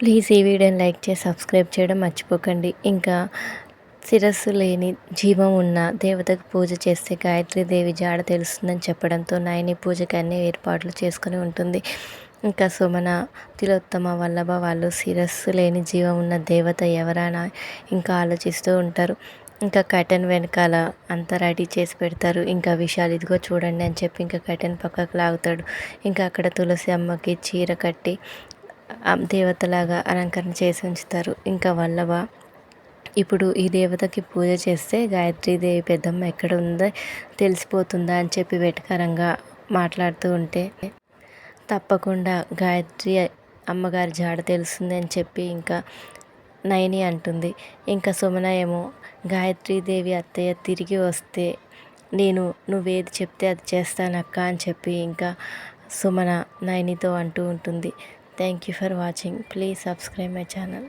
Please ఈ వీడియోని like చేసి సబ్స్క్రైబ్ చేయడం మర్చిపోకండి. ఇంకా శిరస్సు లేని జీవం ఉన్న దేవతకు పూజ చేస్తే గాయత్రీదేవి జాడ తెలుస్తుందని చెప్పడంతో నయని పూజకి అన్ని ఏర్పాట్లు చేసుకుని ఉంటుంది. ఇంకా సుమన, తిలోత్తమ, వల్లభ వాళ్ళు శిరస్సు లేని జీవం ఉన్న దేవత ఎవరా ఇంకా ఆలోచిస్తూ ఉంటారు. ఇంకా కర్టెన్ వెనకాల అంతా రెడీ చేసి పెడతారు. ఇంకా విశాల్ ఇదిగో చూడండి అని చెప్పి ఇంకా కర్టెన్ పక్కకు లాగుతాడు. ఇంకా అక్కడ తులసి అమ్మకి చీర కట్టి దేవతలాగా అలంకరణ చేసి ఉంచుతారు. ఇంకా వల్లభ ఇప్పుడు ఈ దేవతకి పూజ చేస్తే గాయత్రీదేవి పెద్దమ్మ ఎక్కడ ఉందో తెలిసిపోతుందా అని చెప్పి వెటకారంగా మాట్లాడుతూ ఉంటే, తప్పకుండా గాయత్రి అమ్మగారి జాడ తెలుస్తుంది అని చెప్పి ఇంకా నయని అంటుంది. ఇంకా సుమన ఏమో గాయత్రీదేవి అత్తయ్య తిరిగి వస్తే నువ్వేది చెప్తే అది చేస్తానక్క అని చెప్పి ఇంకా సుమన నయనితో అంటూ ఉంటుంది. Thank you for watching. Please subscribe my channel.